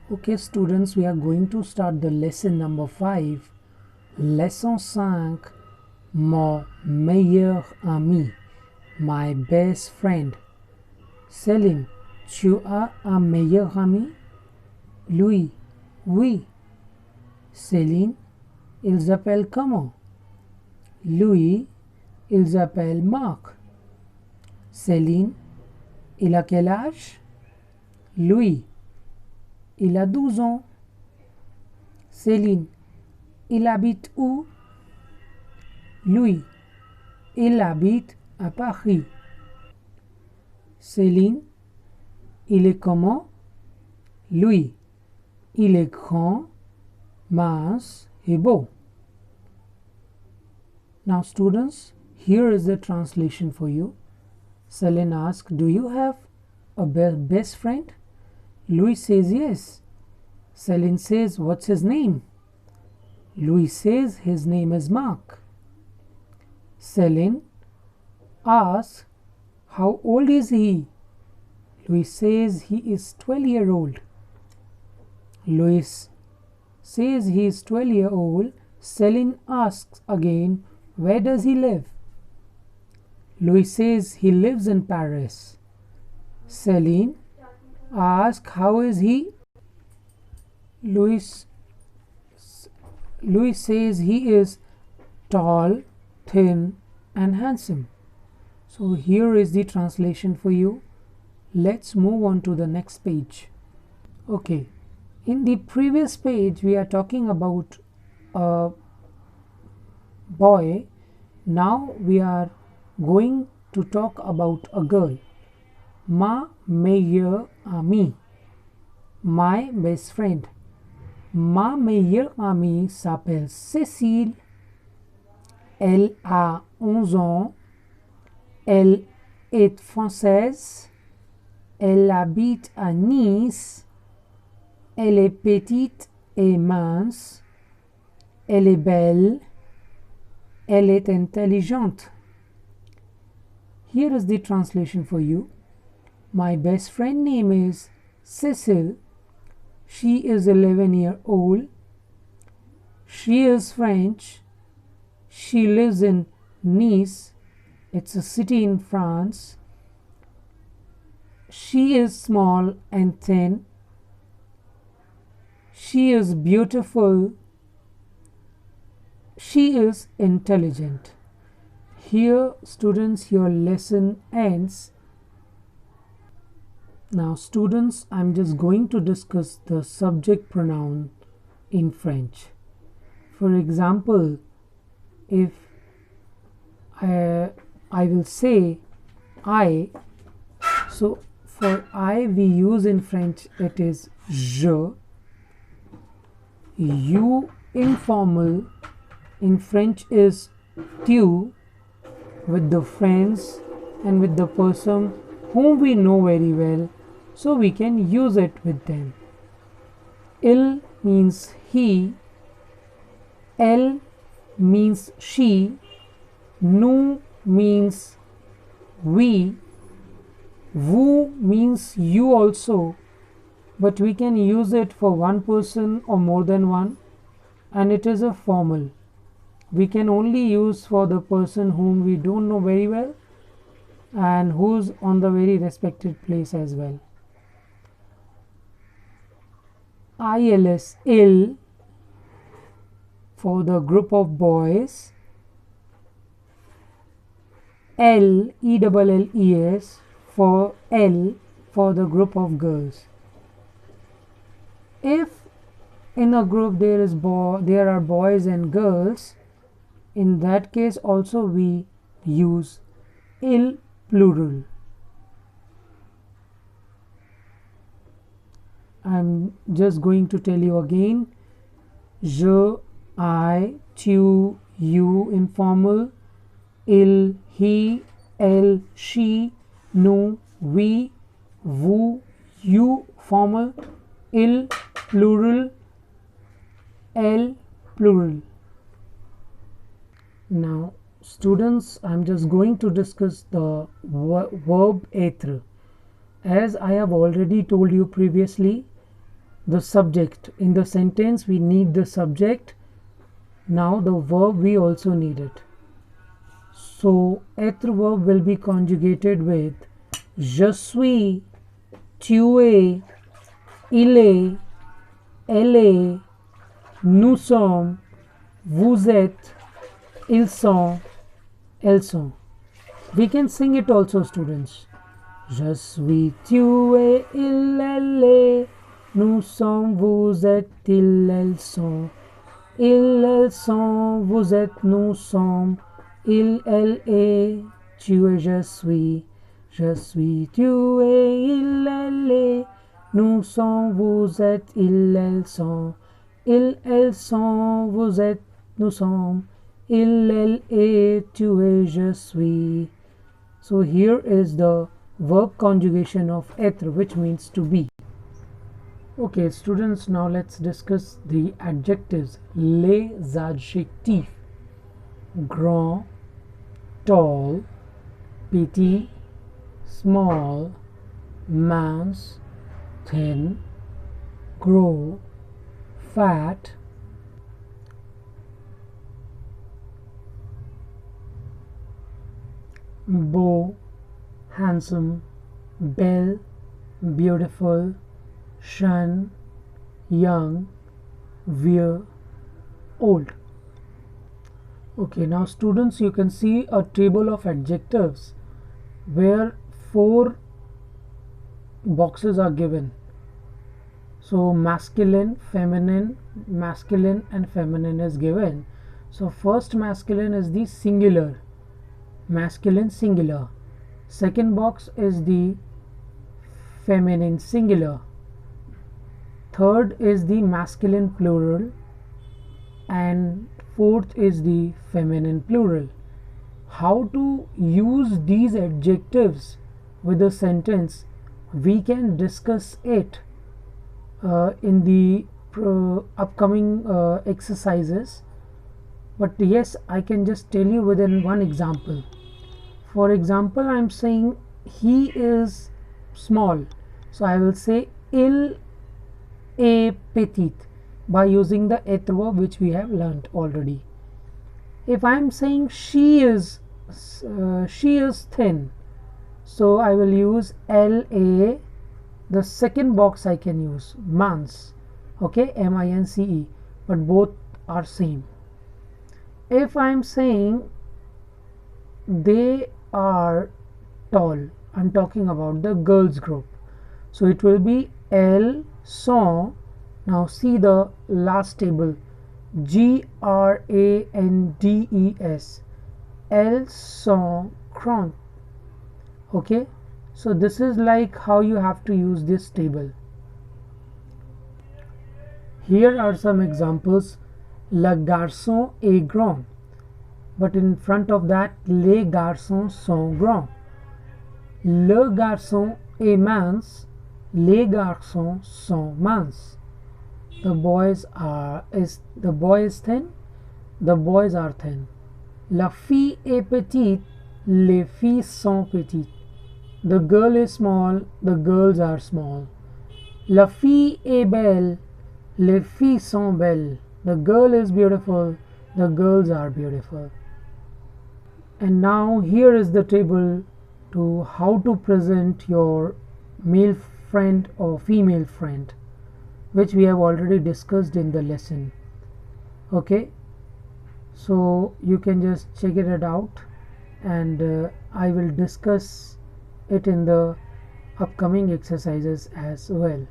Okay students, we are going to start the lesson number 5. Leçon 5. Mon meilleur ami. My best friend. Céline, tu as un meilleur ami? Louis, oui. Céline, il s'appelle comment? Louis, il s'appelle Marc. Céline, il a quel âge? Louis, il a 12 ans. Céline, il habite où? Louis, il habite à Paris. Céline, il est comment? Louis, il est grand, mince et beau. Now students, here is the translation for you. Céline asks, do you have a best friend? Louis says yes. Céline says, what's his name? Louis says his name is Marc. Céline asks, how old is he? Louis says he is 12-year old. Louis says he is 12-year-old. Céline asks again, where does he live? Louis says he lives in Paris. Céline asks, how is he? Louis says he is tall, thin and handsome. So here is the translation for you. Let's move on to the next page. Okay, in the previous page we are talking about a boy. Now we are going to talk about a girl. Ma meilleure amie, my best friend. Ma meilleure amie s'appelle Cécile. Elle a 11 ans. Elle est française. Elle habite à Nice. Elle est petite et mince. Elle est belle. Elle est intelligente. Here is the translation for you. My best friend name is Cécile. She is 11-year-old. She is French. She lives in Nice. It's a city in France. She is small and thin. She is beautiful. She is intelligent. Here, students, your lesson ends. Now students, I'm just going to discuss the subject pronoun in French. For example, if I will say I, so for I we use in French it is je. You informal in French is tu, with the friends and with the person whom we know very well, so we can use it with them. Il means he, elle means she, nous means we, vous means you also, but we can use it for one person or more than one, and it is a formal. We can only use for the person whom we don't know very well and who's on the very respected place as well. ILS, ill, for the group of boys. LELLES, for L, for the group of girls. If in a group there are boys and girls, in that case also we use il plural. I'm just going to tell you again. Je, I, tu, you informal. Il, he, elle, she, nous, we, vous, you formal. Il plural. Elle plural. Now students, I'm just going to discuss the verb être. As I have already told you previously, the subject. In the sentence we need the subject. Now the verb we also need it. So être verb will be conjugated with je suis, tu es, il est, elle est, nous sommes, vous êtes, ils sont, elles sont. We can sing it also, students. Je suis, tu es, il, elle est, nous sommes, vous êtes, ils, elles sont. Ils, elles sont, vous êtes, nous sommes. Il, elle est, tu es, je suis, tu es, il, elle est, nous sommes, vous êtes, ils, elles sont. Ils, elles sont, vous êtes, nous sommes. Il, elle est, tu es, je suis. So here is the verb conjugation of être, which means to be. Okay, students, now let's discuss the adjectives. Les adjectifs: grand, tall, petit, small, mince, thin, gros, fat, beau, handsome, belle, beautiful, jeune, young, vieux, old. Okay, now students, you can see a table of adjectives where 4 boxes are given. So masculine, feminine, masculine and feminine is given. So first masculine is the singular, masculine singular. Second box is the feminine singular. Third is the masculine plural, and fourth is the feminine plural. How to use these adjectives with a sentence, we can discuss it in the upcoming exercises, but yes, I can just tell you within one example. For example, I am saying he is small, so I will say il est petit by using the être verb which we have learnt already. If I am saying she is thin, so I will use la. The second box I can use mince, okay, mince, but both are same. If I am saying they are tall, I'm talking about the girls group, so it will be elles sont. Now see the last table, grandes, elles sont grandes. Okay, so this is like how you have to use this table. Here are some examples. Le garçon est grand, but in front of that, les garçons sont grands. Le garçon est mince, les garçons sont minces. The boy is thin, the boys are thin. La fille est petite, les filles sont petites. The girl is small, the girls are small. La fille est belle, les filles sont belles. The girl is beautiful, the girls are beautiful. And now here is the table to how to present your male friend or female friend, which we have already discussed in the lesson. Okay, so you can just check it out, and I will discuss it in the upcoming exercises as well.